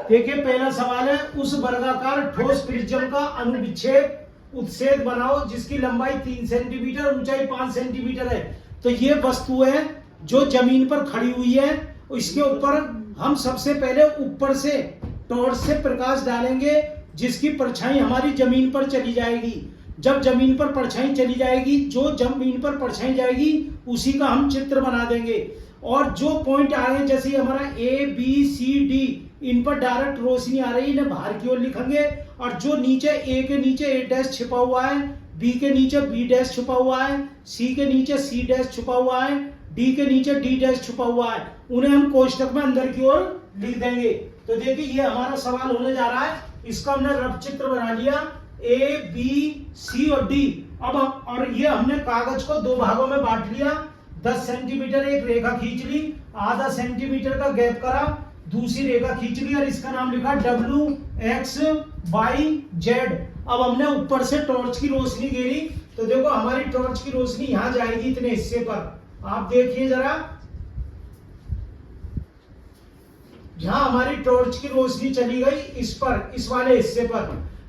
देखिए पहला सवाल है, उस वर्गाकार ठोस प्रिज्म का अनुविच्छेद उत्सेद बनाओ जिसकी लंबाई 3 सेंटीमीटर ऊंचाई 5 सेंटीमीटर है। तो ये वस्तु है जो जमीन पर खड़ी हुई है, इसके ऊपर हम सबसे पहले ऊपर से टॉर्च से प्रकाश डालेंगे जिसकी परछाई हमारी जमीन पर चली जाएगी। जब जमीन पर परछाई चली जाएगी, जो जमीन पर परछाई जाएगी उसी का हम चित्र बना देंगे। और जो पॉइंट आ रहे हैं, जैसे हमारा ए बी सी डी, इन पर डायरेक्ट रोशनी आ रही है, इन्हें बाहर की ओर लिखेंगे। और जो नीचे ए के नीचे ए डैश छिपा हुआ है, बी के नीचे बी डैश छुपा हुआ है, सी के नीचे सी डैश छुपा हुआ है, डी के नीचे डी डैश छुपा हुआ है, उन्हें हम कोष्टक में अंदर की ओर लिख देंगे। तो देखिए ये हमारा सवाल होने जा रहा है, इसका हमने रफ चित्र बना लिया, ए बी सी और डी। अब और ये हमने कागज को दो भागों में बांट लिया, 10 सेंटीमीटर एक रेखा खींच ली, आधा सेंटीमीटर का गैप करा, दूसरी रेखा खींच ली और इसका नाम लिखा W X Y Z। अब हमने ऊपर से टॉर्च की रोशनी गिरी, तो देखो हमारी टॉर्च की रोशनी यहां जाएगी इतने हिस्से पर। आप देखिए जरा, जहां हमारी टॉर्च की रोशनी चली गई इस पर, इस वाले हिस्से पर,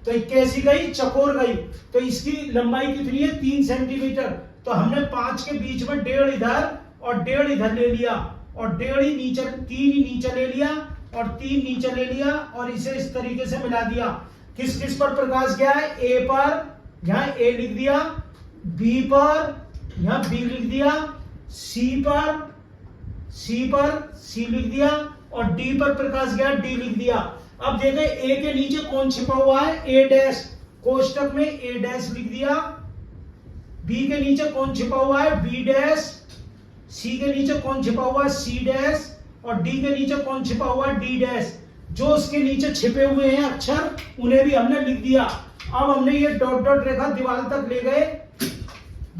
तो कैसी गई, चकोर गई। तो इसकी लंबाई कितनी है, 3 सेंटीमीटर। तो हमने 5 के बीच में 1.5 इधर और 1.5 इधर ले लिया, और 1.5 ही नीचे, 3 ही नीचे ले लिया और 3 नीचे ले लिया, और इसे इस तरीके से मिला दिया। किस किस पर प्रकाश गया है, ए पर, यहाँ ए लिख दिया, बी पर, यहाँ बी लिख दिया, सी पर सी लिख दिया, और डी पर प्रकाश गया, डी लिख दिया। अब देखें ए के नीचे कौन छिपा हुआ है, ए डैश, कोष्टक में ए डैश लिख दिया। बी के नीचे कौन छिपा हुआ है, बी डैश। सी के नीचे कौन छिपा हुआ है, सी डैश। और डी के नीचे कौन छिपा हुआ है, डी डैश। जो उसके नीचे छिपे हुए हैं अक्षर, उन्हें भी हमने लिख दिया। अब हमने ये डॉट डॉट रेखा दीवार तक ले गए,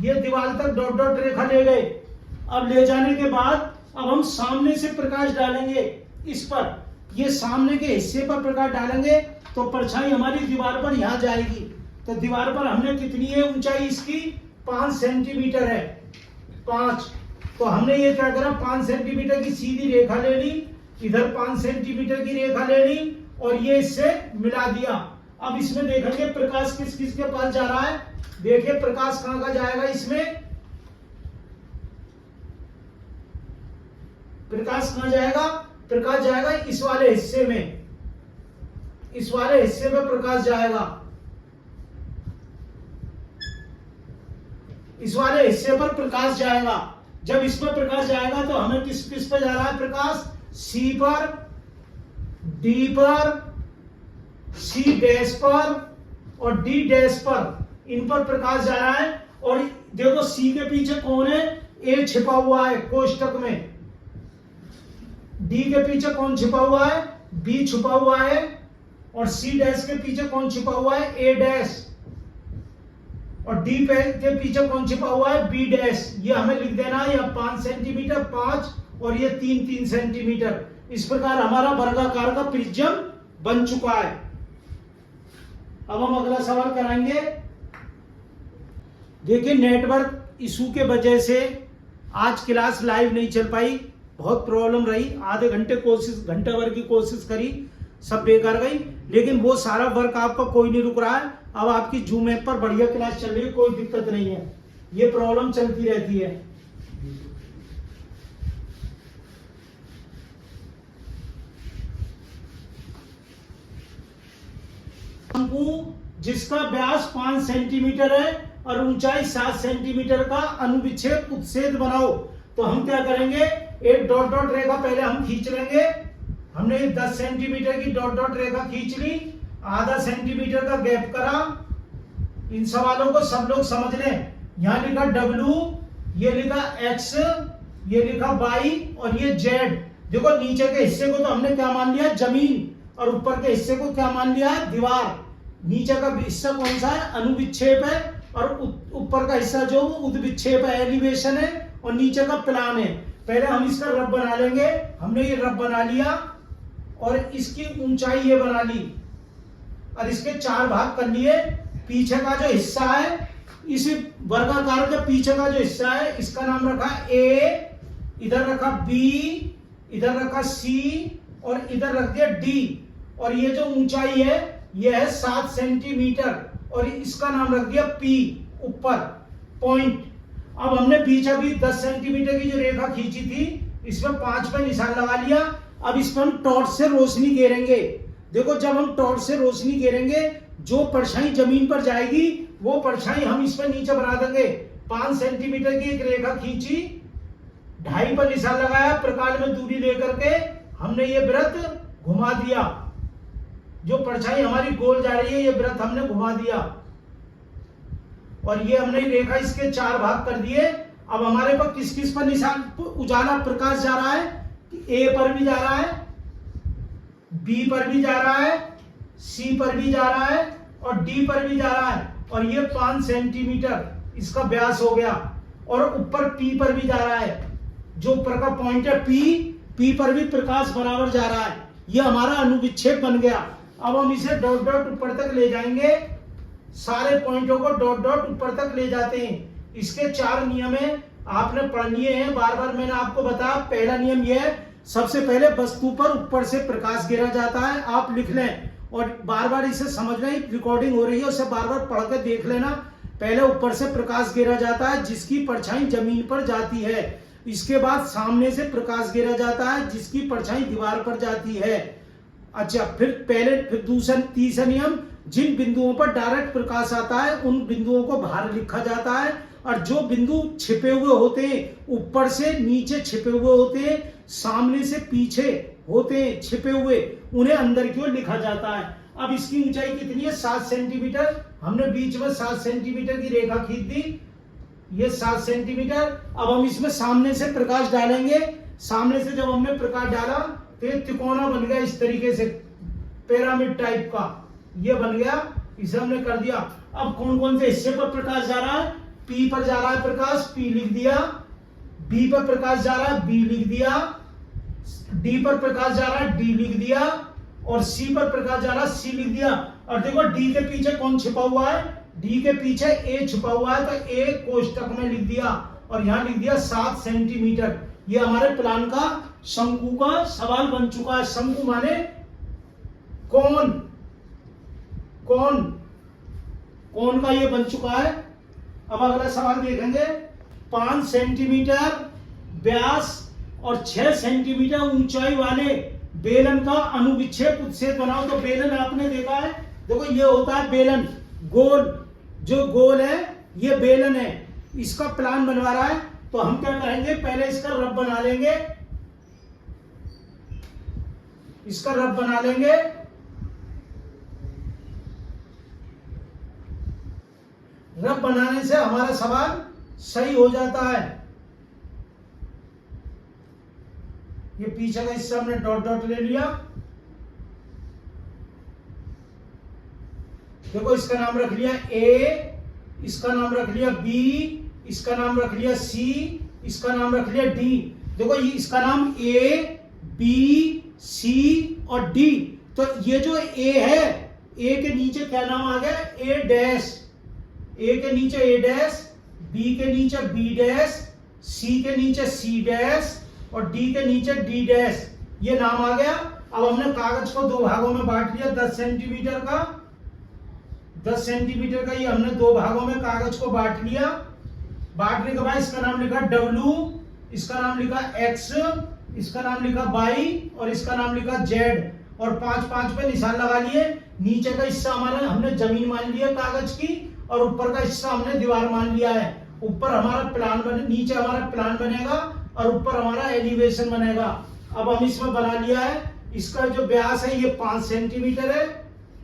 ये दीवार तक डॉट डॉट रेखा ले गए। अब ले जाने के बाद अब हम सामने से प्रकाश डालेंगे इस पर, ये सामने के हिस्से पर प्रकाश डालेंगे तो परछाई हमारी दीवार पर यहां जाएगी। तो दीवार पर हमने कितनी है ऊंचाई इसकी, 5 सेंटीमीटर है, 5। तो हमने ये क्या करा, 5 सेंटीमीटर की सीधी रेखा ले ली, इधर 5 सेंटीमीटर की रेखा ले ली और ये इससे मिला दिया। अब इसमें देखेंगे प्रकाश किस किस के पास जा रहा है। देखिए प्रकाश कहां का जाएगा, इसमें प्रकाश कहां जाएगा, प्रकाश जाएगा इस वाले हिस्से में, इस वाले हिस्से में प्रकाश जाएगा, इस वाले हिस्से पर प्रकाश जाएगा। जब इस पर प्रकाश जाएगा तो हमें किस किस पे जा रहा है प्रकाश, सी पर, डी पर, सी डैश पर और डी डैश पर, इन पर प्रकाश जा रहा है। और देखो सी के पीछे कौन है, ए छिपा हुआ है कोष्टक में। डी के पीछे कौन छिपा हुआ है, बी छुपा हुआ है। और सी डैश के पीछे कौन छिपा हुआ है, ए डैश। और डी के पीछे कौन छिपा हुआ है, बी डैश। ये हमें लिख देना है, यह 5 सेंटीमीटर 5 और ये 3 सेंटीमीटर। इस प्रकार हमारा वर्गाकार का प्रिज्म बन चुका है। अब हम अगला सवाल कराएंगे। देखिए नेटवर्क इशू के वजह से आज क्लास लाइव नहीं चल पाई, बहुत प्रॉब्लम रही। आधे घंटे कोशिश, घंटे भर की कोशिश करी, सब बेकार गई। लेकिन वो सारा वर्क आपका कोई नहीं रुक रहा है। अब आपकी जूम ऐप पर बढ़िया क्लास चल रही है, कोई दिक्कत नहीं है। ये प्रॉब्लम चलती रहती है। जिसका व्यास 5 सेंटीमीटर है और ऊंचाई 7 सेंटीमीटर का अनुविच्छेद उत्सेद बनाओ। तो हम क्या करेंगे, एक डॉट डॉट रेखा पहले हम खींच लेंगे। हमने 10 सेंटीमीटर की डॉट डॉट रेखा खींच ली, आधा सेंटीमीटर का गैप करा। इन सवालों को सब लोग समझ लें। यहां लिखा W, ये लिखा X, ये लिखा Y और ये Z। देखो नीचे के हिस्से को तो हमने क्या मान लिया, जमीन, और ऊपर के हिस्से को क्या मान लिया है, दीवार। नीचे का हिस्सा कौन सा है, अनुविक्षेप है, और ऊपर का हिस्सा जो उद्विक्षेप है, एलिवेशन है, और नीचे का प्लान है। पहले हम इसका रफ बना लेंगे। हमने ये रफ बना लिया और इसकी ऊंचाई ये बना ली और इसके 4 भाग कर लिए। पीछे का जो हिस्सा है, इस वर्गाकार के पीछे का जो हिस्सा है, इसका नाम रखा ए, इधर रखा बी, इधर रखा सी और इधर रख दिया डी। और ये जो ऊंचाई है ये है 7 सेंटीमीटर और इसका नाम रख दिया P ऊपर पॉइंट। अब हमने बीच अभी 10 सेंटीमीटर की जो रेखा खींची थी इसमें 5 पे निशान लगा लिया। अब इस पर हम टॉर्च से रोशनी घेरेंगे। देखो जब हम टॉर्च से रोशनी घेरेंगे जो परछाई जमीन पर जाएगी वो परछाई हम इस पर नीचे बना देंगे। 5 सेंटीमीटर की एक रेखा खींची, 2.5 पर निशान लगाया, प्रकाश में दूरी लेकर के हमने ये वृत्त घुमा दिया। जो परछाई हमारी गोल जा रही है ये वृत्त हमने घुमा दिया और ये हमने रेखा इसके 4 भाग कर दिए। अब हमारे पास किस किस पर निशान उजाला प्रकाश जा रहा है? ए पर भी जा रहा है, बी पर भी जा रहा है, सी पर भी जा रहा है और डी पर भी जा रहा है और ये 5 सेंटीमीटर इसका व्यास हो गया। और ऊपर पी पर भी जा रहा है, जो ऊपर का पॉइंट है पी पर भी प्रकाश बराबर जा रहा है। ये हमारा अनुविच्छेद बन गया। अब हम इसे डॉट डॉट ऊपर तक ले जाएंगे, सारे पॉइंटों को डॉट डॉट ऊपर तक ले जाते हैं। इसके 4 नियम है, आपने पढ़ लिए हैं, बार बार मैंने आपको बताया। पहला नियम यह है, सबसे पहले वस्तु पर ऊपर से प्रकाश गिरा जाता है, आप लिख लें और बार बार इसे समझना, रिकॉर्डिंग हो रही है उसे बार बार पढ़ के देख लेना। पहले ऊपर से प्रकाश गिरा जाता है जिसकी परछाई जमीन पर जाती है। इसके बाद सामने से प्रकाश गिरा जाता है जिसकी परछाई दीवार पर जाती है। अच्छा, फिर दूसरा तीसरा नियम, जिन बिंदुओं पर डायरेक्ट प्रकाश आता है उन बिंदुओं को बाहर लिखा जाता है और जो बिंदु छिपे हुए होते हैं, ऊपर से नीचे छिपे हुए होते हैं, सामने से पीछे होते हैं छिपे हुए, उन्हें अंदर की ओर लिखा जाता है। अब इसकी ऊंचाई कितनी है? 7 सेंटीमीटर। हमने बीच में 7 सेंटीमीटर की रेखा खींच दी, ये 7 सेंटीमीटर। अब हम इसमें सामने से प्रकाश डालेंगे। सामने से जब हमने प्रकाश डाला तो ये तिकोना बन गया, इस तरीके से पिरामिड टाइप का ये बन गया, इसे हमने कर दिया। अब कौन कौन से हिस्से पर प्रकाश जा रहा है? पी पर जा रहा है प्रकाश, पी लिख दिया। बी पर प्रकाश जा रहा है, बी लिख दिया। डी पर प्रकाश जा रहा है, डी लिख दिया। और सी पर प्रकाश जा रहा है, सी लिख दिया। और देखो डी के पीछे कौन छिपा हुआ है? डी के पीछे ए छिपा हुआ है, तो ए कोष्टक में लिख दिया और यहां लिख दिया 7 सेंटीमीटर। ये हमारे प्लान का शंकु का सवाल बन चुका है। शंकु माने कौन, कौन का ये बन चुका है। अब अगला सवाल देखेंगे। 5 सेंटीमीटर व्यास और 6 सेंटीमीटर ऊंचाई वाले बेलन का अनुविच्छेद उत्सेद बनाओ। तो बेलन आपने देखा है, देखो ये होता है बेलन, गोल, जो गोल है ये बेलन है। इसका प्लान बनवा रहा है तो हम क्या करेंगे, पहले इसका रफ बना लेंगे, इसका रफ बना लेंगे। रफ बनाने से हमारा सवाल सही हो जाता है। ये पीछे का हिस्सा हमने डॉट डॉट ले लिया। देखो इसका नाम रख लिया ए, इसका नाम रख लिया बी, इसका नाम रख लिया सी, इसका नाम रख लिया डी। देखो ये इसका नाम ए, बी, सी और डी। तो ये जो ए है, ए के नीचे क्या नाम आ गया? ए डैश। ए के नीचे ए डैश, बी के नीचे बी डैश, सी के नीचे सी डैश और डी के नीचे डी डैश, ये नाम आ गया। अब हमने कागज को 2 भागों में बांट लिया। 10 सेंटीमीटर का, 10 सेंटीमीटर का ये हमने 2 भागों में कागज को बांट लिया। बांटने के बाद इसका नाम लिखा W, इसका नाम लिखा X, इसका नाम लिखा Y और इसका नाम लिखा Z और 5-5 पे निशान लगा लिए। नीचे का हिस्सा हमारा हमने जमीन मान लिया कागज की और ऊपर का हिस्सा हमने दीवार मान लिया है। ऊपर हमारा प्लान बने, नीचे हमारा प्लान बनेगा और ऊपर हमारा एलिवेशन बनेगा। अब हम इसमें बना लिया है। इसका जो व्यास है ये 5 सेंटीमीटर है,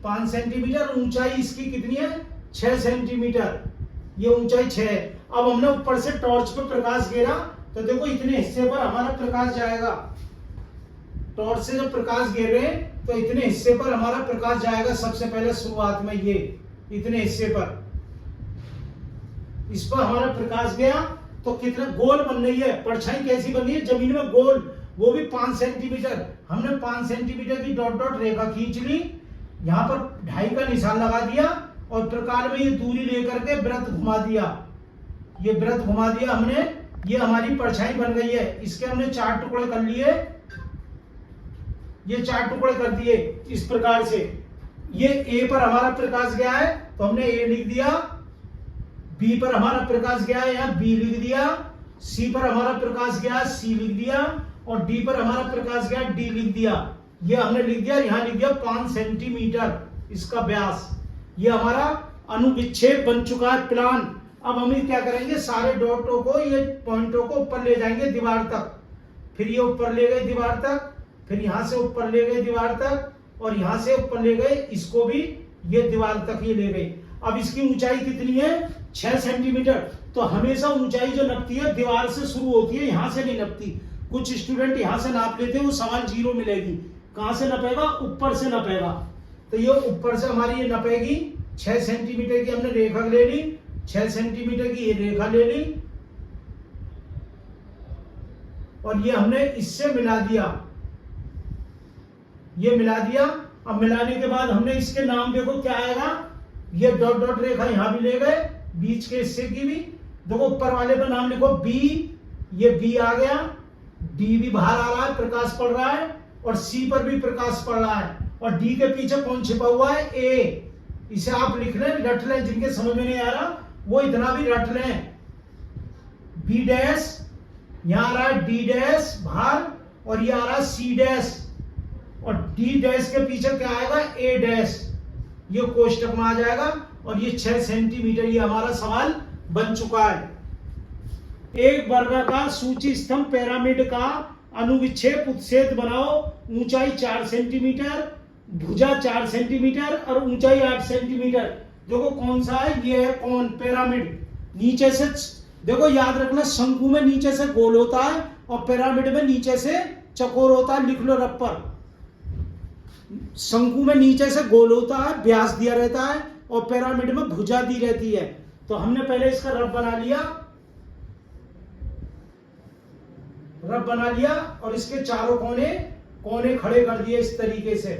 5 सेंटीमीटर। ऊंचाई इसकी कितनी है? 6 सेंटीमीटर, ये ऊंचाई 6 है। अब हमने ऊपर से टॉर्च पे प्रकाश घेरा तो देखो इतने हिस्से पर हमारा प्रकाश जाएगा। टॉर्च से जब प्रकाश घेर रहे हैं तो इतने हिस्से पर हमारा प्रकाश जाएगा। सबसे पहले शुरुआत में ये इतने हिस्से पर, इस पर हमारा प्रकाश गया तो कितना गोल बन रही है, परछाई कैसी बन रही है जमीन में गोल, वो भी 5 सेंटीमीटर। हमने 5 सेंटीमीटर की डॉट डॉट रेखा खींच ली, यहाँ पर 2.5 का निशान लगा दिया और प्रकार में ये दूरी लेकर के वृत्त घुमा दिया। ये वृत्त घुमा दिया हमने, ये हमारी परछाई बन गई है। इसके हमने 4 टुकड़े कर लिए। ये 4 टुकड़े कर दिए इस प्रकार से। ये ए पर हमारा प्रकाश गया है तो हमने ए लिख दिया, बी पर हमारा प्रकाश गया है यहाँ बी लिख दिया, सी पर हमारा प्रकाश गया सी लिख दिया, और डी पर हमारा प्रकाश गया डी लिख दिया। ये हमने लिख दिया, यहाँ लिख दिया 5 सेंटीमीटर इसका व्यास। ये हमारा अनुविच्छेद बन चुका है प्लान। अब हम क्या करेंगे, सारे डॉटों को, ये पॉइंटों को ऊपर ले जाएंगे दीवार तक, फिर ये ऊपर ले गए दीवार तक, फिर यहां से ऊपर ले गए दीवार तक, और यहां से ऊपर ले गए इसको भी, ये दीवार तक ये ले गए। अब इसकी ऊंचाई कितनी है 6 सेंटीमीटर। तो हमेशा ऊंचाई जो नपती है दीवार से शुरू होती है, यहां से नहीं नपती। कुछ स्टूडेंट यहां से नाप लेते हैं, वो सवाल 0 मिलेगी। कहां से नपेगा, ऊपर से नपेगा। तो ये ऊपर से हमारी ये नपेगी 6 सेंटीमीटर की। हमने रेखा ले ली 6 सेंटीमीटर की, ये रेखा ले ली और ये हमने इससे मिला दिया, ये मिला दिया। अब मिलाने के बाद हमने इसके नाम देखो क्या आएगा, ये डॉट डॉट रेखा यहां भी ले गए, बीच के हिस्से की भी देखो, ऊपर वाले पर नाम लिखो बी, ये बी आ गया, डी भी बाहर आ रहा है, प्रकाश पड़ रहा है, और सी पर भी प्रकाश पड़ रहा है, और डी के पीछे कौन छिपा हुआ है, ए। इसे आप लिख लें, रट लें, जिनके समझ में नहीं आ रहा वो इतना भी रट लें। बी डैश यहां आ रहा है, डी डैश बाहर, और ये आ रहा है सी डैश, और डी डैश के पीछे क्या आएगा, ए डैश, ये कोष्टक में आ जाएगा। और ये 6 सेंटीमीटर, ये हमारा सवाल बन चुका है। एक वर्गाकार सूची स्तंभ पिरामिड का अनुविच्छेद उत्सेद बनाओ। ऊंचाई 4 सेंटीमीटर, भुजा 4 सेंटीमीटर और ऊंचाई 8 सेंटीमीटर। देखो कौन सा है, ये है कौन, पिरामिड। नीचे से देखो, याद रखना, शंकु में नीचे से गोल होता है और पिरामिड में नीचे से चकोर होता है। लिख लो रब पर, शंकु में नीचे से गोल होता है, व्यास दिया रहता है, और पिरामिड में भुजा दी रहती है। तो हमने पहले इसका रब बना लिया, रब बना लिया, और इसके चारों कोने कोने खड़े कर दिए इस तरीके से।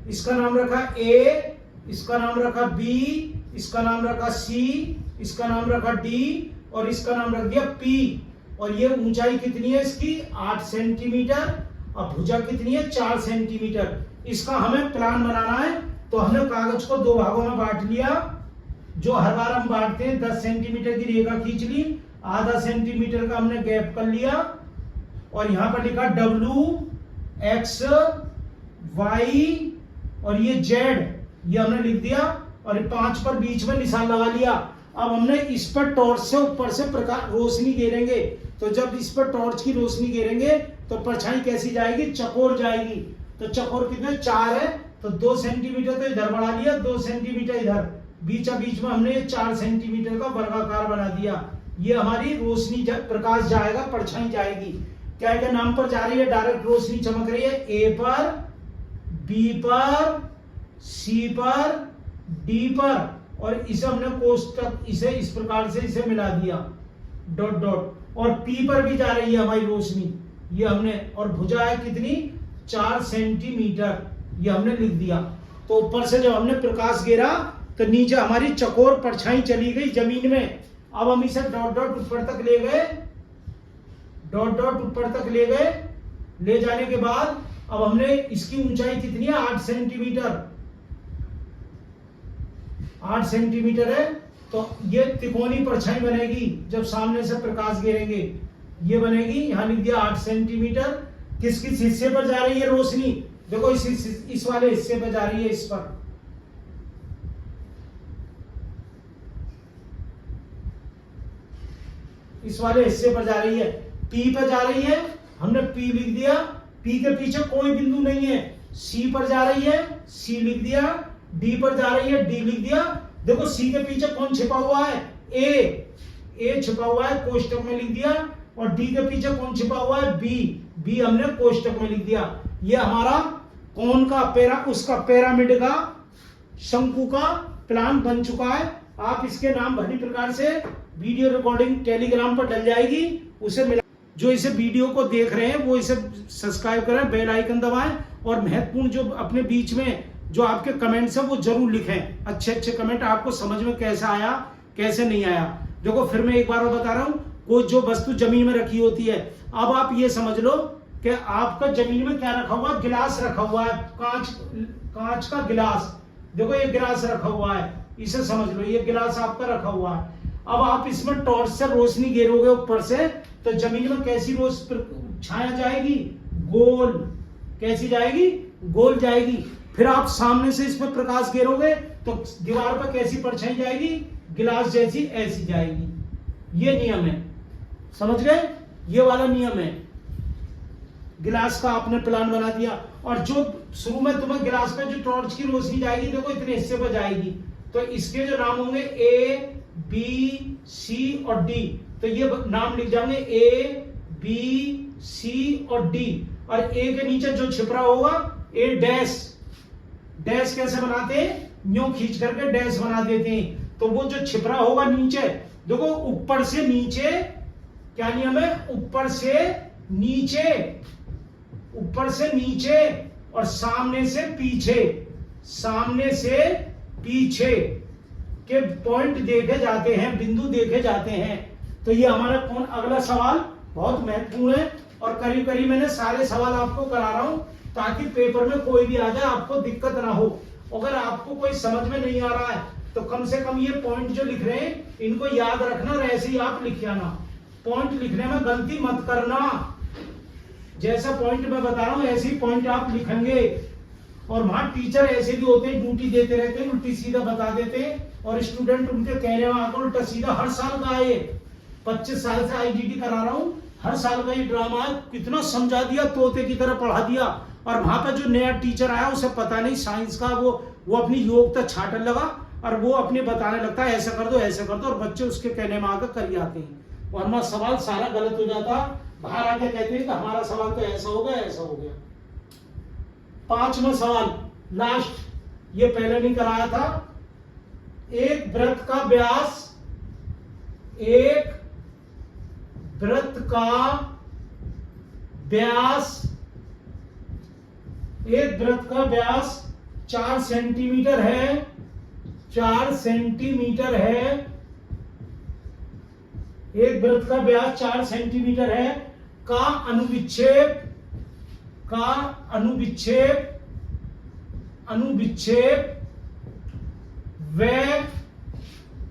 इसका नाम रखा ए, इसका नाम रखा बी, इसका नाम रखा सी, इसका नाम रखा डी, और इसका नाम रख दिया पी। और ये ऊंचाई कितनी है इसकी, 8 सेंटीमीटर, और भुजा कितनी है, 4 सेंटीमीटर। इसका हमें प्लान बनाना है। तो हमने कागज को 2 भागों में बांट लिया, जो हर बार हम बांटते हैं। 10 सेंटीमीटर की रेखा खींच ली, आधा सेंटीमीटर का हमने गैप कर लिया, और यहां पर लिखा W, X, Y और ये Z, ये हमने लिख दिया, और 5 पर बीच में निशान लगा लिया। अब हमने इस पर टॉर्च से ऊपर से प्रकाश रोशनी गिरेंगे। तो जब इस पर टॉर्च की रोशनी गिरेंगे तो परछाई कैसी जाएगी, चकोर जाएगी। तो चकोर कितने, 4 है, तो 2 सेंटीमीटर तो इधर बढ़ा लिया, 2 सेंटीमीटर इधर, बीच बीच में हमने 4 सेंटीमीटर का वर्गाकार बना दिया। ये हमारी रोशनी प्रकाश जाएगा, परछाई जाएगी। क्या क्या नाम पर जा रही है, डायरेक्ट रोशनी चमक रही है, ए पर, बी पर, सी पर, डी पर, और इसे हमने कोष्टक, इसे इस प्रकार से इसे मिला दिया, डॉट डॉट, और पी पर भी जा रही है हमारी रोशनी, ये हमने, और भुजा है कितनी, 4 सेंटीमीटर, ये हमने लिख दिया। तो ऊपर से जब हमने प्रकाश गिरा तो नीचे हमारी चकोर परछाई चली गई जमीन में। अब हम इसे डॉट डॉट ऊपर तक ले गए, डॉट डॉट ऊपर तक ले गए। ले जाने के बाद अब हमने, इसकी ऊंचाई कितनी है, 8 सेंटीमीटर, 8 सेंटीमीटर है। तो ये त्रिकोणी परछाई बनेगी जब सामने से प्रकाश गिरेंगे, ये बनेगी। यहां लिख दिया 8 सेंटीमीटर। किस किस हिस्से पर जा रही है रोशनी, देखो इस वाले हिस्से पर जा रही है, इस पर, इस वाले हिस्से पर जा रही है, पी पर जा रही है, हमने पी लिख दिया। पी के पीछे कोई बिंदु नहीं है। सी पर जा रही है, सी लिख दिया। डी पर जा रही है, डी लिख दिया। देखो सी के पीछे कौन छिपा हुआ है, ए छिपा हुआ है, कोष्टक में लिख दिया। और डी के पीछे कौन छिपा हुआ है, बी हमने कोष्टक में लिख दिया। ये हमारा कौन का उसका पिरामिड का, शंकु का प्लान बन चुका है। आप इसके नाम भली प्रकार से वीडियो रिकॉर्डिंग टेलीग्राम पर डल जाएगी, उसे मिला। जो इसे वीडियो को देख रहे हैं वो इसे सब्सक्राइब करें, बेल आइकन दबाएं, और महत्वपूर्ण जो अपने बीच में जो आपके कमेंट्स हैं वो जरूर लिखें। अच्छे अच्छे कमेंट, आपको समझ में कैसा आया कैसे नहीं आया। देखो फिर मैं एक बार और बता रहा हूं, कोई जो वस्तु जमीन में रखी होती है, अब आप ये समझ लो कि आपका जमीन में क्या रखा हुआ है, गिलास रखा हुआ है, कांच का गिलास। देखो ये गिलास रखा हुआ है, इसे समझ लो, ये गिलास आपका रखा हुआ है। अब आप इसमें टॉर्च से रोशनी गिरोगे ऊपर से, तो जमीन में कैसी छाया जाएगी, गोल। कैसी जाएगी, गोल जाएगी। फिर आप सामने से इसमें प्रकाश गिरोगे तो दीवार पर कैसी परछाई जाएगी, गिलास जैसी, ऐसी जाएगी। ये नियम है, समझ गए, ये वाला नियम है। गिलास का आपने प्लान बना दिया, और जो शुरू में तुम्हें गिलास पे जो टॉर्च की रोशनी जाएगी, देखो इतने हिस्से पर जाएगी, तो इसके जो नाम होंगे A, B, C और D, तो ये नाम लिख जाएंगे A, B, C और D। और A के नीचे जो छिपरा होगा A डैश। डैश कैसे बनाते हैं, यूं खींच करके डैश बना देते हैं। तो वो जो छिपरा होगा नीचे, देखो ऊपर से नीचे, क्या नियम है, ऊपर से नीचे, ऊपर से नीचे और सामने से पीछे, सामने से पीछे के पॉइंट देखे जाते हैं, बिंदु देखे जाते हैं। तो ये हमारा कौन, अगला सवाल बहुत महत्वपूर्ण है, और करीब करीब मैंने सारे सवाल आपको करा रहा हूं ताकि पेपर में कोई भी आ जाए आपको दिक्कत ना हो। अगर आपको कोई समझ में नहीं आ रहा है तो कम से कम ये पॉइंट जो लिख रहे हैं इनको याद रखना, और ऐसे ही आप लिख आना। पॉइंट लिखने में गलती मत करना, जैसा पॉइंट मैं बता रहा हूं ऐसे ही पॉइंट आप लिखेंगे। और वहां टीचर ऐसे भी होते हैं, ड्यूटी देते रहते हैं, उल्टी सीधा बता देते हैं, और स्टूडेंट उनके कहने में आकर उल्टा सीधा। हर साल का है, 25 साल से IGT करा रहा हूं, हर साल का ये ड्रामा है। कितना समझा दिया, तोते की तरह पढ़ा दिया, और वहां पर जो नया टीचर आया उसे पता नहीं साइंस का, वो अपनी योग्यता छाटने लगा और वो अपने बताने लगता है ऐसा कर दो ऐसा कर दो, और बच्चे उसके कहने में आकर कर जाते हैं, वरना सवाल सारा गलत हो जाता। बाहर आके कहते हैं कि हमारा सवाल तो ऐसा हो गया, ऐसा हो गया। 5वां सवाल लास्ट, ये पहले नहीं कराया था। एक वृत्त का व्यास, एक वृत्त का व्यास, एक वृत्त का व्यास 4 सेंटीमीटर है, 4 सेंटीमीटर है। एक वृत्त का व्यास 4 सेंटीमीटर है, का अनुविच्छेद, का अनुविच्छेद, अनुविच्छेद व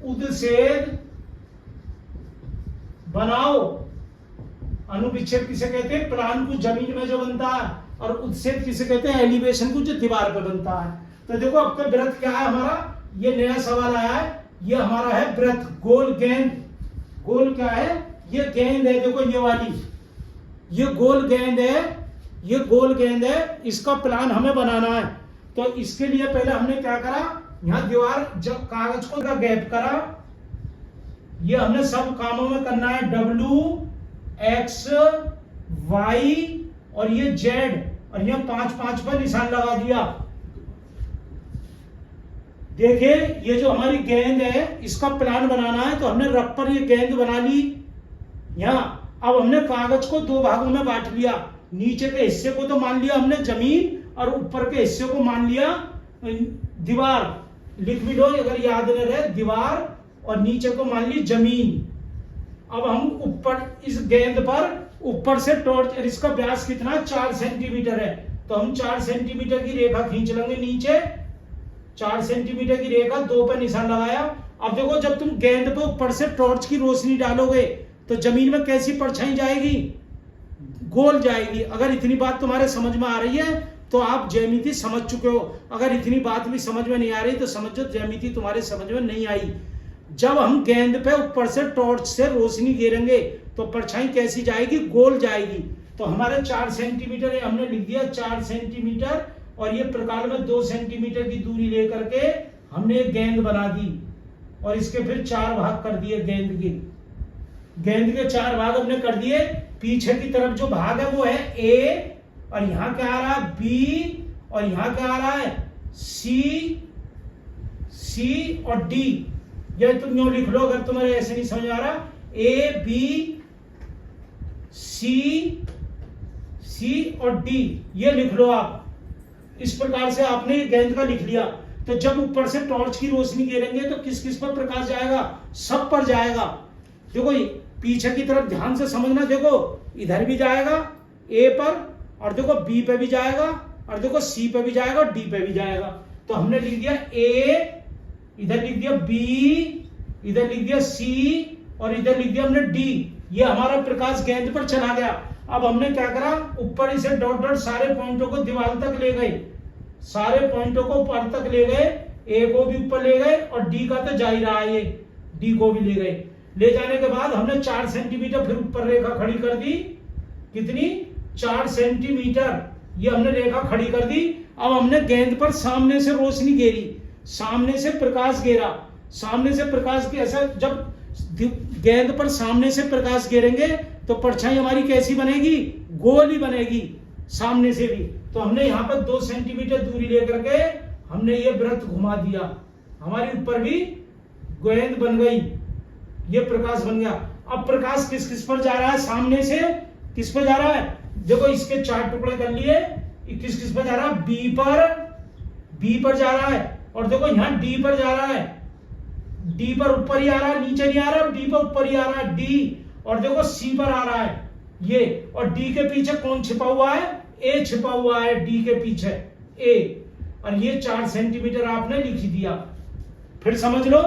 उद्छेद बनाओ। अनुविच्छेद किसे कहते हैं, प्लान को जमीन में जो बनता है, और उद्छेद किसे कहते हैं, एलिवेशन को जो दीवार पे बनता है। तो देखो आपका वृत्त क्या है हमारा, ये नया सवाल आया है, ये हमारा है वृत्त, गोल गेंद। गोल क्या है, ये गेंद है, देखो ये वाली, ये गोल गेंद है, ये गोल गेंद है, इसका प्लान हमें बनाना है। तो इसके लिए पहले हमने क्या करा, यहां दीवार जब कागज को गैप करा, ये हमने सब कामों में करना है, W, X, Y और ये Z, और ये 5-5 पर निशान लगा दिया। देखिए ये जो हमारी गेंद है इसका प्लान बनाना है, तो हमने रफ पर ये गेंद बना ली यहां। अब हमने कागज को 2 भागों में बांट लिया, नीचे के हिस्से को तो मान लिया हमने जमीन, और ऊपर के हिस्से को मान लिया दीवार। लिख भी लो अगर याद न रहे, दीवार, और नीचे को मान ली जमीन। अब हम ऊपर इस गेंद पर ऊपर से टॉर्च, इसका व्यास कितना, 4 सेंटीमीटर है, तो हम 4 सेंटीमीटर की रेखा खींच लेंगे नीचे, 4 सेंटीमीटर की रेखा, 2 पर निशान लगाया। अब देखो जब तुम गेंद पे ऊपर से टॉर्च की रोशनी डालोगे तो जमीन में कैसी परछाई जाएगी, गोल जाएगी। अगर इतनी बात तुम्हारे समझ में आ रही है तो आप ज्यामिति समझ चुके हो, अगर इतनी बात भी समझ में नहीं आ रही तो समझो ज्यामिति तुम्हारे समझ में नहीं आई। जब हम गेंद पे ऊपर से टॉर्च से रोशनी गिरेंगे तो परछाई कैसी जाएगी, गोल जाएगी। तो हमारे 4 सेंटीमीटर है, हमने लिख दिया 4 सेंटीमीटर, और ये प्रकार में 2 सेंटीमीटर की दूरी लेकर के हमने एक गेंद बना दी, और इसके फिर 4 भाग कर दिए गेंद के। गेंद के 4 भाग हमने कर दिए। पीछे की तरफ जो भाग है वो है A, और यहां क्या आ रहा है B, और यहां क्या आ रहा है C और D। ये तुम यूं लिख लो अगर तुम्हारे ऐसे नहीं समझ आ रहा, A, B, C और D, ये लिख लो आप। इस प्रकार से आपने गेंद का लिख लिया। तो जब ऊपर से टॉर्च की रोशनी गिरेंगे तो किस किस पर प्रकाश जाएगा, सब पर जाएगा। देखो पीछे की तरफ ध्यान से समझना, देखो इधर भी जाएगा, ए पर, और देखो बी पे भी जाएगा, और देखो सी पे भी जाएगा, और डी पे भी जाएगा। तो हमने लिख दिया ए, इधर लिख दिया बी, इधर लिख दिया सी, और इधर लिख दिया हमने डी। ये हमारा प्रकाश गेंद पर चला गया। अब हमने क्या करा, ऊपर इसे डॉट डॉट सारे पॉइंटों को दीवार तक ले गए, सारे पॉइंटों को ऊपर तक ले गए, ए को भी ऊपर ले गए, और डी का तो जा ही रहा है, ये डी को भी ले गए। ले जाने के बाद हमने 4 सेंटीमीटर फिर ऊपर रेखा खड़ी कर दी। कितनी? 4 सेंटीमीटर ये हमने रेखा खड़ी कर दी। अब हमने गेंद पर सामने से रोशनी घेरी, सामने से प्रकाश घेरा, सामने से प्रकाश के ऐसा जब गेंद पर सामने से प्रकाश घेरेंगे तो परछाई हमारी कैसी बनेगी? गोल ही बनेगी सामने से भी। तो हमने यहाँ पर 2 सेंटीमीटर दूरी लेकर के हमने ये वृत्त घुमा दिया, हमारी ऊपर भी गेंद बन गई, ये प्रकाश बन गया। अब प्रकाश किस किस पर जा रहा है? सामने से किस पर जा रहा है? देखो इसके 4 टुकड़े कर लिए, किस किस पर जा रहा है? बी पर जा रहा है, और देखो यहाँ डी पर जा रहा है, डी पर ऊपर ही आ रहा है, नीचे नहीं आ रहा, डी पर ऊपर ही आ रहा है डी, और देखो सी पर आ रहा है ये, और डी के पीछे कौन छिपा हुआ है? ए छिपा हुआ है डी के पीछे, ए, और ये 4 सेंटीमीटर आपने लिख दिया। फिर समझ लो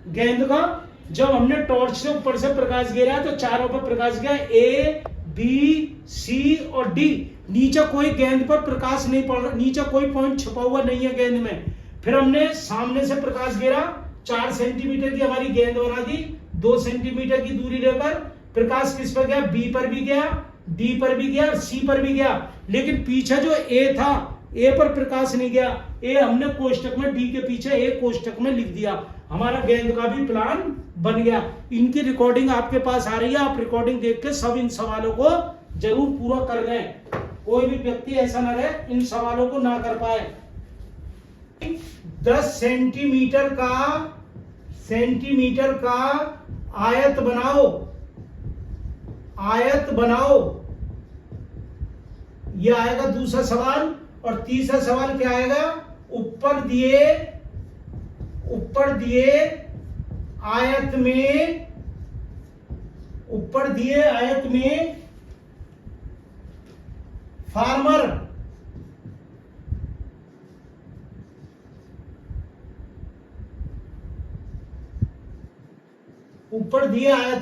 गेंद का, जब हमने टॉर्च से ऊपर से प्रकाश गिरा तो चारों पर प्रकाश गया, ए बी सी और डी। नीचे कोई गेंद पर प्रकाश नहीं पड़ रहा, नीचे कोई पॉइंट छुपा हुआ नहीं है गेंद में। फिर हमने सामने से प्रकाश गिरा, 4 सेंटीमीटर की हमारी गेंद बना दी, 2 सेंटीमीटर की दूरी लेकर प्रकाश किस पर गया? बी पर भी गया, डी पर भी गया, सी पर भी गया। लेकिन पीछे जो ए था, ए पर प्रकाश नहीं गया, ए हमने कोष्टक में डी के पीछे ए कोष्टक में लिख दिया। हमारा गेंद का भी प्लान बन गया। इनकी रिकॉर्डिंग आपके पास आ रही है, आप रिकॉर्डिंग देख के सब इन सवालों को जरूर पूरा कर लें। कोई भी व्यक्ति ऐसा न रहे इन सवालों को ना कर पाए। 10 सेंटीमीटर का आयत बनाओ, आयत बनाओ, यह आएगा दूसरा सवाल। और तीसरा सवाल क्या आएगा? ऊपर दिए आयत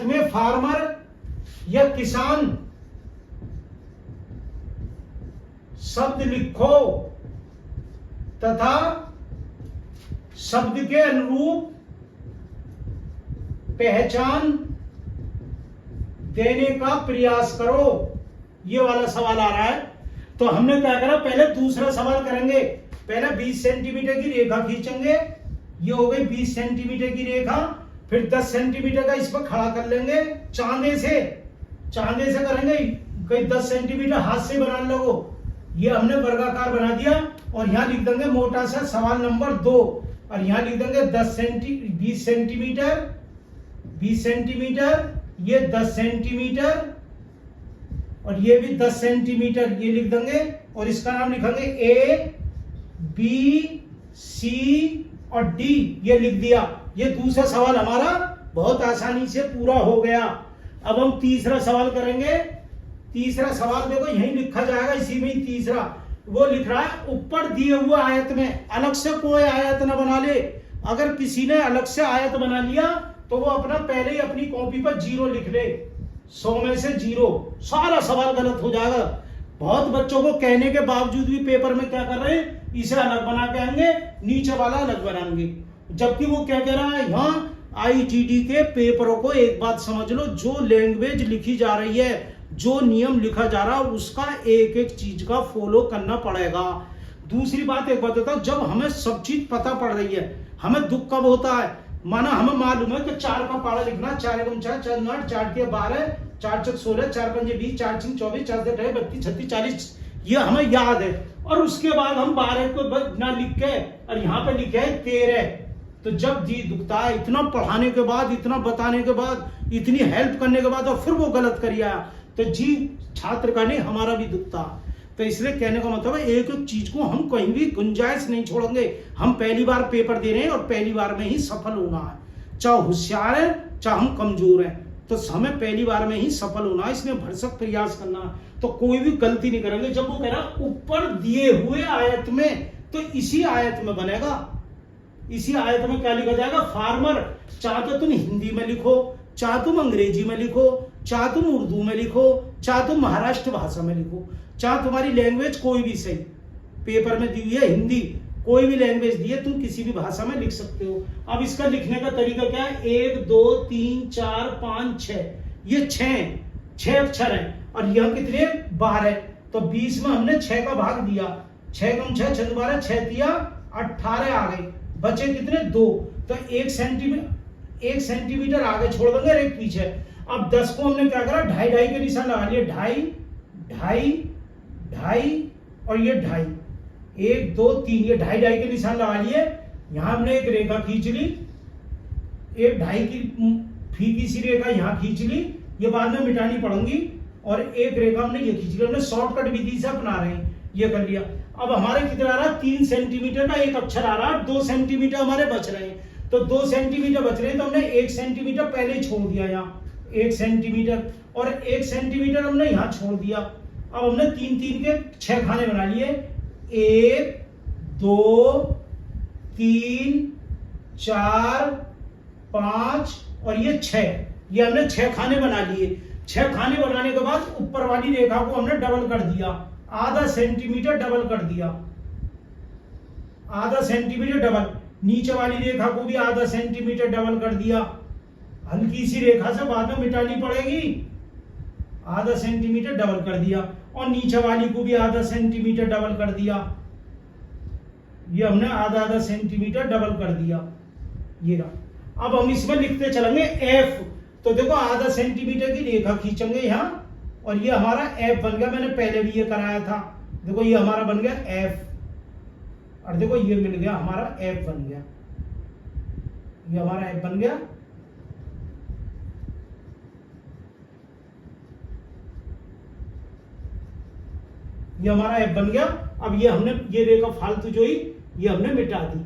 में फार्मर या किसान शब्द लिखो तथा शब्द के अनुरूप पहचान देने का प्रयास करो। ये वाला सवाल आ रहा है। तो हमने क्या करा, पहले दूसरा सवाल करेंगे। पहले 20 सेंटीमीटर की रेखा खींचेंगे, ये हो गई 20 सेंटीमीटर की रेखा। फिर 10 सेंटीमीटर का इस पर खड़ा कर लेंगे, चांदे से करेंगे। कहीं 10 सेंटीमीटर हाथ से बना लगो, ये हमने वर्गाकार बना दिया। और यहां लिख देंगे मोटा सा सवाल नंबर 2, और यहां लिख देंगे 20 सेंटीमीटर, ये 10 सेंटीमीटर, और ये भी 10 सेंटीमीटर, ये लिख देंगे। और इसका नाम लिखेंगे ए बी सी और डी, ये लिख दिया। ये दूसरा सवाल हमारा बहुत आसानी से पूरा हो गया। अब हम तीसरा सवाल करेंगे। तीसरा सवाल देखो यहीं लिखा जाएगा, इसी में ही तीसरा वो लिख रहा है, ऊपर दिए हुए आयत में अलग से कोई आयत न बना ले। अगर किसी ने अलग से आयत बना लिया तो वो अपना पहले ही अपनी कॉपी पर 0 लिख ले, 100 में से 0, सारा सवाल गलत हो जाएगा। बहुत बच्चों को कहने के बावजूद भी पेपर में क्या कर रहे हैं, इसे अलग बना के आएंगे, नीचे वाला अलग बनाएंगे। जबकि वो क्या कह रहा है, यहाँ आईटीडी के पेपरों को एक बात समझ लो, जो लैंग्वेज लिखी जा रही है, जो नियम लिखा जा रहा है, उसका एक एक चीज का फॉलो करना पड़ेगा। दूसरी बात एक बताता हूं, जब हमें सब चीज पता पड़ रही है, हमें दुख कब होता है, माना हमें मालूम है कि 4 का पारा लिखना, 4 × 4 4 9 4 × 12 4 × 16 4 × 20 4 × 24 4 × 32 36 40, ये हमें याद है। और उसके बाद हम 12 को ना लिख के और यहाँ पे लिखे है 13। तो जब जी दुखता है, इतना पढ़ाने के बाद, इतना बताने के बाद, इतनी हेल्प करने के बाद, और फिर वो गलत करिए, तो जी छात्र का नहीं हमारा भी दुखता। तो इसलिए कहने का मतलब है, एक एक चीज को हम कहीं भी गुंजाइश नहीं छोड़ेंगे। हम पहली बार पेपर दे रहे हैं और पहली बार में ही सफल होना है, चाहे होशियार है चाहे हम कमजोर हैं, तो हमें पहली बार में ही सफल होना है, इसमें भरसक प्रयास करना है। तो कोई भी गलती नहीं करेंगे। जब वो कह रहा ऊपर दिए हुए आयत में, तो इसी आयत में बनेगा। इसी आयत में क्या लिखा जाएगा? फार्मर। चाहे तो तुम हिंदी में लिखो, चाहे तुम अंग्रेजी में लिखो, चाहे तुम उर्दू में लिखो, चाहे तुम महाराष्ट्र भाषा में लिखो, चाहे तुम्हारी लैंग्वेज कोई भी सही, पेपर में दी हुई है हिंदी, कोई भी लैंग्वेज दी है, तुम किसी भी भाषा में लिख सकते हो। अब इसका लिखने का तरीका क्या है? 1 2 3 4 5 6, ये 6 अक्षर हैं और यह कितने? 12। तो 20 में हमने 6 का भाग दिया, 6 कम 6 6 12, 6 दिया 18 आ गए, बचे कितने? 2। तो 1 सेंटीमीटर आगे छोड़ देंगे और एक पीछे। अब 10 को हमने क्या करा? ढाई ढाई के निशान लगा लिए, ढाई ढाई ढाई और ये ढाई, 1 2 3, ये ढाई ढाई के निशान लगा लिए। यहां हमने एक रेखा खींच ली, एक ढाई की फीकी सी रेखा यहां खींच ली, ये बाद में मिटानी पड़ेगी, और एक रेखा हमने ये खींच ली। हमने शॉर्टकट विधि से अपना रहे हैं, ये कर लिया। अब हमारे कितना आ रहा है? 3 सेंटीमीटर का एक अक्षर आ रहा है, 2 सेंटीमीटर हमारे बच रहे हैं। तो 2 सेंटीमीटर बच रहे हैं, तो हमने 1 सेंटीमीटर पहले ही छोड़ दिया यहाँ, 1 सेंटीमीटर, और 1 सेंटीमीटर हमने यहाँ छोड़ दिया। अब हमने 3 3 के 6 खाने बना लिए, 1 2 3 4 5 और ये 6, ये हमने 6 खाने बना लिए। 6 खाने बनाने के बाद ऊपर वाली रेखा को हमने डबल कर दिया, आधा सेंटीमीटर डबल कर दिया, आधा सेंटीमीटर डबल। नीचे वाली रेखा को भी आधा सेंटीमीटर डबल कर दिया, हल्की सी रेखा से बाद में मिटानी पड़ेगी, आधा सेंटीमीटर डबल कर दिया, और नीचे वाली को भी आधा सेंटीमीटर डबल कर दिया, ये हमने आधा आधा सेंटीमीटर डबल कर दिया, ये रहा। अब हम इसमें लिखते चलेंगे F। तो देखो आधा सेंटीमीटर की रेखा खींचेंगे यहाँ, और ये हमारा F बन गया। मैंने पहले भी ये कराया था, देखो ये हमारा बन गया F, और देखो ये मिल गया हमारा F बन गया, ये हमारा F बन गया। ये हमारा F बन गया। अब ये हमने ये रेखा फालतू जो ही ये हमने मिटा दी।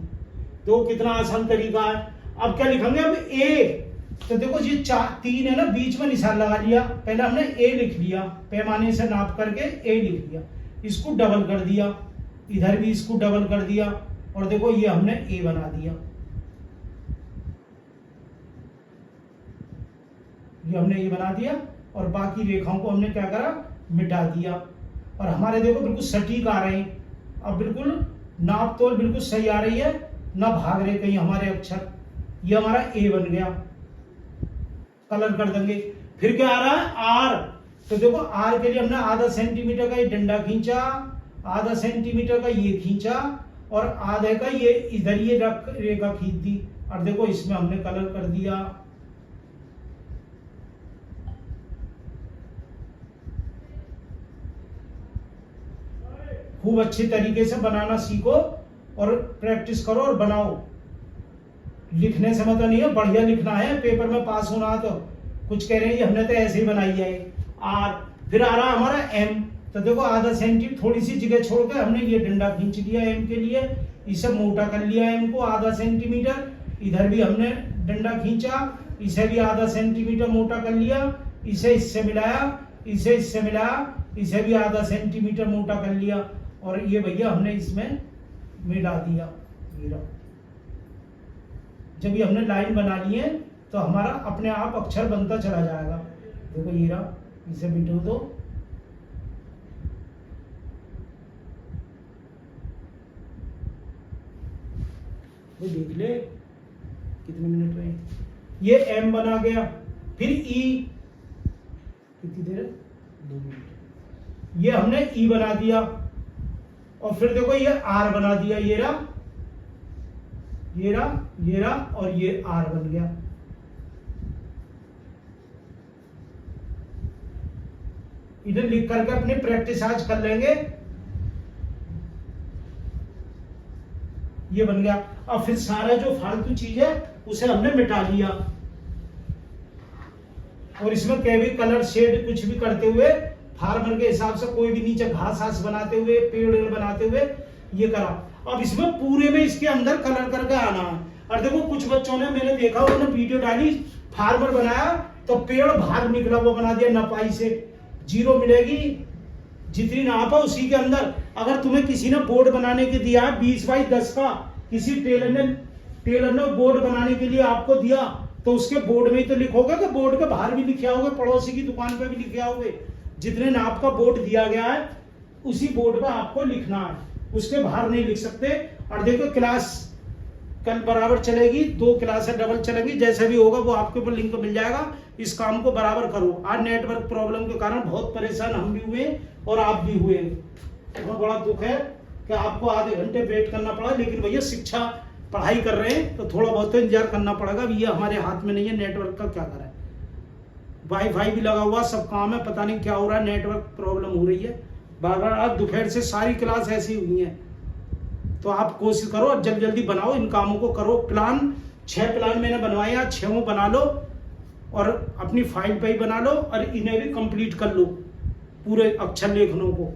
तो कितना आसान तरीका है। अब क्या लिखेंगे? अब A। तो देखो ये 3 है ना, बीच में निशान लगा लिया, पहले हमने A लिख लिया, पैमाने से नाप करके A लिख लिया, इसको डबल कर दिया, इधर भी इसको डबल कर दिया, और देखो ये हमने A बना दिया, ये हमने A बना दिया, और बाकी रेखाओं को हमने क्या करा? मिटा दिया। और हमारे देखो बिल्कुल सटीक आ रहे हैं, अब बिल्कुल नाप तोल बिल्कुल सही आ रही है, ना भाग रहे कहीं हमारे अक्षर। ये हमारा A बन गया, कलर कर देंगे। फिर क्या आ रहा है? R। तो देखो R के लिए हमने आधा सेंटीमीटर का ये डंडा खींचा, आधा सेंटीमीटर का ये खींचा, और आधे का ये इधर ये रेखा खींच दी, और देखो इसमें हमने कलर कर दिया। खूब अच्छी तरीके से बनाना सीखो और प्रैक्टिस करो और बनाओ। लिखने से मतलब नहीं है, बढ़िया लिखना है, पेपर में पास होना है। तो कुछ कह रहे हैं हमने तो ऐसे ही बनाई है। R। फिर आ रहा हमारा M। तो देखो आधा सेंटीमीटर, थोड़ी सी जगह छोड़ के हमने ये डंडा खींच लिया M के लिए, इसे मोटा कर लिया M को आधा सेंटीमीटर, इधर भी हमने डंडा खींचा, इसे भी आधा सेंटीमीटर मोटा कर लिया, इसे इससे मिलाया, इसे इससे मिलाया, इसे भी आधा सेंटीमीटर मोटा कर लिया, और ये भैया हमने इसमें मिला दिया। जब ये हमने लाइन बना ली है तो हमारा अपने आप अक्षर बनता चला जाएगा। देखो ये रहा, इसे मिटा दो, वो देख ले कितने मिनट रहे। ये M बना गया। फिर E, कितनी देर है? 2 मिनट। ये हमने E बना दिया, और फिर देखो ये R बना दिया, ये रहा, ये रहा, ये रहा, और ये R बन गया। इधर लिख करके अपनी प्रैक्टिस आज कर लेंगे। ये बन गया। अब फिर सारा जो फालतू चीज है उसे हमने मिटा लिया, और इसमें कोई कलर शेड कुछ भी करते हुए, फार्मर के हिसाब से कोई भी नीचे घास घास बनाते हुए, पेड़ बनाते हुए ये करा। अब इसमें पूरे में इसके अंदर कलर करके आना है। और देखो कुछ बच्चों ने, मैंने देखा उन्होंने वीडियो डाली, फार्मर बनाया तो पेड़ बाहर निकला हुआ बना दिया, नपाई से 0 मिलेगी, जितनी नाप है उसी के अंदर। अगर तुम्हें किसी ने बोर्ड बनाने के दिया 20x10 का, किसी टेलर ने बोर्ड बनाने के लिए आपको दिया, तो उसके बोर्ड में ही तो लिखोगे कि बोर्ड के बाहर भी लिखे होगे, पड़ोसी की दुकान पे भी लिखे होगे। जितने नाप का बोर्ड दिया गया है उसी बोर्ड पर आपको लिखना है, उसके बाहर नहीं लिख सकते। और देखो क्लास कल बराबर चलेगी, 2 क्लासें डबल चलेगी, जैसे भी होगा वो आपके ऊपर लिंक मिल जाएगा। इस काम को बराबर करो। आज नेटवर्क प्रॉब्लम के कारण बहुत परेशान हम भी हुए और आप भी हुए, तो बड़ा दुख है कि आपको आधे घंटे वेट करना पड़ा। लेकिन भैया शिक्षा पढ़ाई कर रहे हैं तो थोड़ा बहुत तो इंतजार करना पड़ेगा। ये हमारे हाथ में नहीं है, नेटवर्क का क्या करें। वाईफाई भी लगा हुआ, सब काम है, पता नहीं क्या हो रहा है, नेटवर्क प्रॉब्लम हो रही है बार बार। आज दोपहर से सारी क्लास ऐसी हुई है, तो आप कोशिश करो और जल्दी जल्दी बनाओ, इन कामों को करो। प्लान 6 प्लान मैंने बनवाए, आज 6 बना लो और अपनी फाइल पे ही बना लो और इन्हें भी कंप्लीट कर लो, पूरे अक्षर लेखनों को।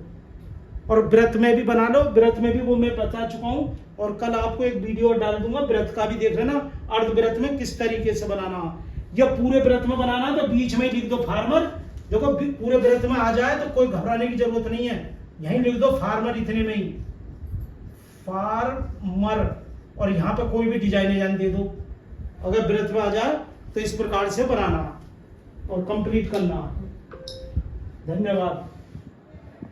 और व्रत में भी बना लो, व्रत में भी वो मैं बता चुका हूँ, और कल आपको एक वीडियो डाल दूंगा व्रत का भी, देख लेना अर्ध व्रत में किस तरीके से बनाना है। या पूरे व्रत में बनाना तो बीच में लिख दो फार्मर। देखो पूरे व्रत में आ जाए तो कोई घबराने की जरूरत नहीं है, यहीं लिख दो फार्मर, इतने में ही फार्मर, और यहाँ पे कोई भी डिजाइन दे दो। अगर व्रत में आ जाए तो इस प्रकार से बनाना और कंप्लीट करना। धन्यवाद।